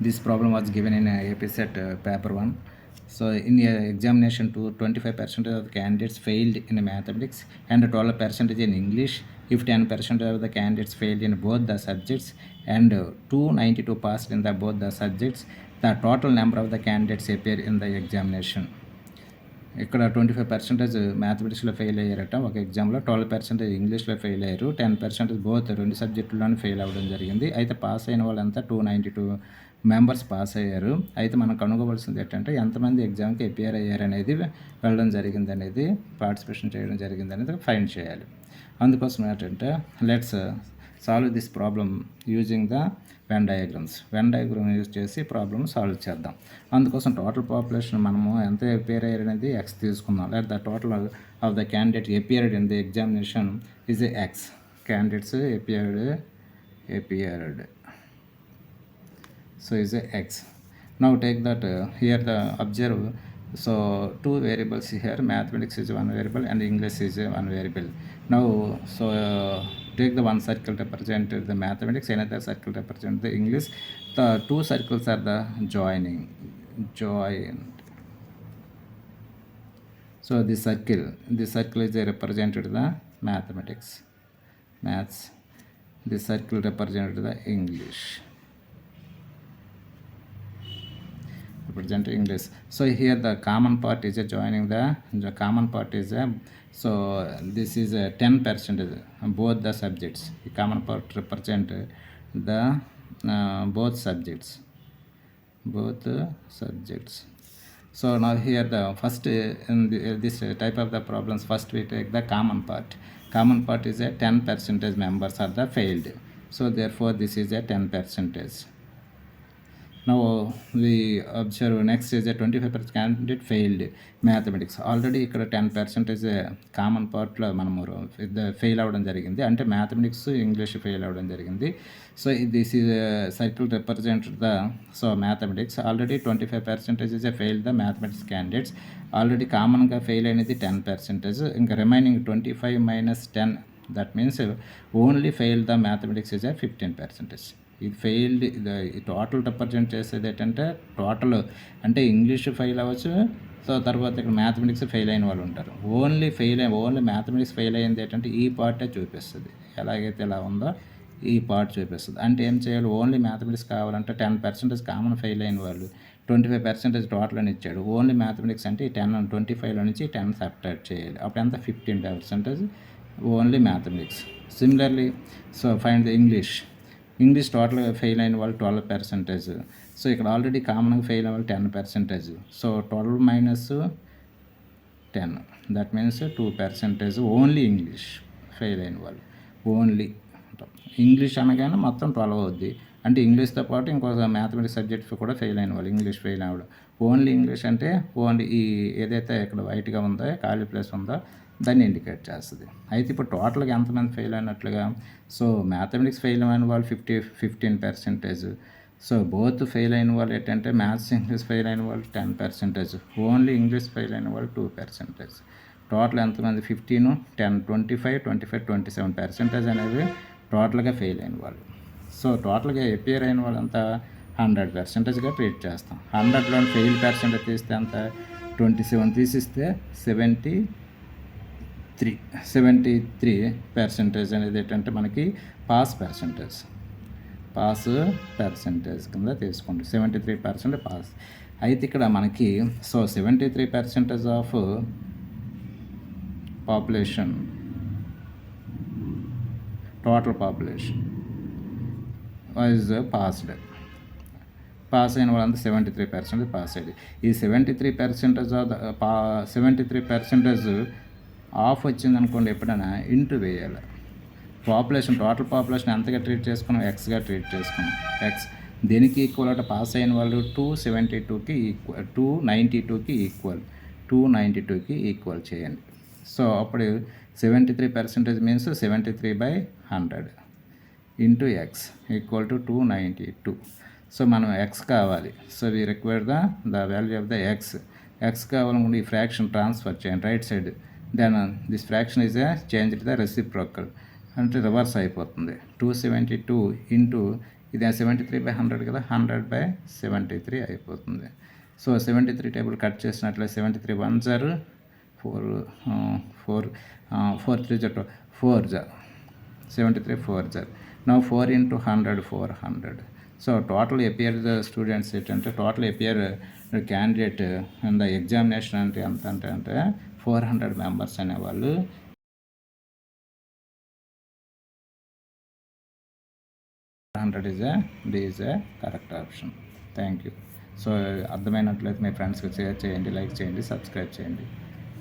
This problem was given in AP Set paper 1. So in examination 2, 25% of the candidates failed in mathematics and 12% in English. If 10% of the candidates failed in both the subjects and 292 passed in both the subjects, the total number of the candidates appear in the examination. ఇక్కడ 25% మ్యాథమెటిక్స్లో fail అయ్యారట ఒక ఎగ్జామ్లో, 12% ఇంగ్లీష్లో fail అయ్యారు, 10% both రెండు సబ్జెక్టుల్లోనే fail అవ్వడం జరిగింది. అయితే pass అయిన వాళ్ళంతా 292 మెంబర్స్ పాస్ అయ్యారు. అయితే మనం కనుగొవలసింది ఏంటంటే ఎంతమంది ఎగ్జామ్కి అపియర్ అయ్యారు అనేది వెళ్ళడం జరిగింది అనేది, పార్టిసిపేషన్ చేయడం జరిగింది అనేది ఫైండ్ చేయాలి. అందుకోసం ఏంటంటే let's solve this problem using the Venn diagram use చేసి ప్రాబ్లమ్ సాల్వ్ చేద్దాం. అందుకోసం టోటల్ పాపులేషన్ మనము ఎంత అపియర్ అయ్యారు అనేది ఎక్స్ తీసుకుందాం. Let the total of the candidate appeared in the examination is X. Candidates appeared so is x. Now take that here the observe, so two variables here, mathematics is one variable and English is one variable. Now so take the one circle represent the mathematics, another circle represent the English. The two circles are the joined. So this circle is represented the maths. This circle represented the English. So here the common part is joining the common part is so this is 10% both the subjects. The common part represent the both subjects. So now here the first in this type of the problems, first we take the common part. Common part is a 10% members are the failed. So therefore this is a 10%. Now we observe next is a 25% candidate failed mathematics. Already ఇక్కడ 10% common పార్ట్లో మనము fail అవ్వడం జరిగింది, అంటే mathematics English fail అవ్వడం జరిగింది. So this is circle represent the so mathematics. Already 25% is fail the mathematics candidates. Already కామన్గా fail అయినది 10%. ఇంకా remaining 25 minus 10, that means only fail the mathematics is 15%. ఇది ఫెయిల్డ్. ఇది టోటల్ రిప్రజెంట్ చేసేది ఏంటంటే total అంటే ఇంగ్లీష్ ఫెయిల్ అవ్వచ్చు, so తర్వాత ఇక్కడ మ్యాథమెటిక్స్ ఫెయిల్ అయిన వాళ్ళు ఉంటారు. ఓన్లీ మ్యాథమెటిక్స్ ఫెయిల్ అయ్యింది ఏంటంటే ఈ పార్టే చూపిస్తుంది. ఎలాగైతే ఎలా ఉందో ఈ పార్ట్ చూపిస్తుంది. అంటే ఏం చేయాలి, ఓన్లీ మ్యాథమెటిక్స్ కావాలంటే 10% కామన్ ఫెయిల్ అయిన వాళ్ళు 25% టోటల్ అని ఇచ్చాడు. ఓన్లీ మ్యాథమెటిక్స్ అంటే ఈ 25లో నుంచి 10 సబ్ట్రాక్ట్ చేయాలి. అప్పుడు ఎంత 15% only mathematics. Similarly so find the English టోటల్గా ఫెయిల్ అయిన వాళ్ళు 12%. సో ఇక్కడ ఆల్రెడీ కామన్గా ఫెయిల్ అయిన వాళ్ళు 10%. So 12 minus 10, that means 2% only English fail అయిన వాళ్ళు. ఓన్లీ ఇంగ్లీష్ అనగానే మొత్తం 12 అవుద్ది, అంటే ఇంగ్లీష్తో పాటు ఇంకొక మ్యాథమెటిక్స్ సబ్జెక్ట్ కూడా ఫెయిల్ అయిన వాళ్ళు, ఇంగ్లీష్ ఫెయిల్ అవ్వడం. ఓన్లీ ఇంగ్లీష్ అంటే ఓన్లీ ఈ ఏదైతే ఇక్కడ వైట్గా ఉందో ఖాళీ ప్లేస్ ఉందో దాన్ని ఇండికేట్ చేస్తుంది. అయితే ఇప్పుడు టోటల్గా ఎంతమంది ఫెయిల్ అయినట్లుగా, సో మ్యాథమెటిక్స్ ఫెయిల్ అయిన వాళ్ళు 15%. సో బోత్ ఫెయిల్ అయిన వాళ్ళు ఏంటంటే మ్యాథ్స్ ఇంగ్లీష్ ఫెయిల్ అయిన వాళ్ళు 10%, ఓన్లీ ఇంగ్లీష్ ఫెయిల్ అయిన వాళ్ళు 2%. టోటల్ ఎంతమంది 15, 10, 25, 27% అనేవి టోటల్గా ఫెయిల్ అయిన వాళ్ళు. సో టోటల్గా అపియర్ అయిన వాళ్ళంతా 100%గా ట్రీట్ చేస్తాం. 100లో ఫెయిల్ పర్సెంటేజ్ తీస్తే అంత 27 తీసిస్తే 73% అనేది ఏంటంటే మనకి పాస్ పర్సెంటేజ్ కింద తీసుకోండి. 73% పాస్. అయితే ఇక్కడ మనకి so 73% of population, total population was pass అయిన వాళ్ళంతా 73% పాస్ అయ్యింది. ఈ 73% ఆఫ్ వచ్చింది అనుకోండి, ఎప్పుడైనా ఇంటూ వేయాలి. టోటల్ పాపులేషన్ ఎంతగా ట్రీట్ చేసుకున్నాం, ఎక్స్గా ట్రీట్ చేసుకున్నాం. ఎక్స్ దేనికి ఈక్వల్ అంటే పాస్ అయిన వాళ్ళు 272కి ఈక్వల్, 292కి ఈక్వల్ చేయండి. సో అప్పుడు 73% means 73/100 into x equal to 292. So మనం ఎక్స్ కావాలి. So we require the value of the x కావాలనుకుంటే ఈ ఫ్రాక్షన్ ట్రాన్స్ఫర్ చేయండి right side. Then this fraction is change the reciprocal అంటే రివర్స్ అయిపోతుంది. 272 ఇంటూ ఇది 73/100 కదా, 100/73 అయిపోతుంది. సో 73 టేబుల్ కట్ చేసినట్లయితే 73 1 జర్ 4 4 3 జర్ 4 జర్ 73 4 జర్. Now 4 into 100 400. So total appear the students ఏంటంటే total appear candidate and the examination అంటే ఎంత అంటే 400 మెంబర్స్ అనేవాళ్ళు. 100 is a correct option. Thank you. So అర్థమైనట్లయితే మీ ఫ్రెండ్స్కి షేర్ చేయండి, లైక్ చేయండి, సబ్స్క్రైబ్ చేయండి.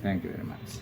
Thank you very much.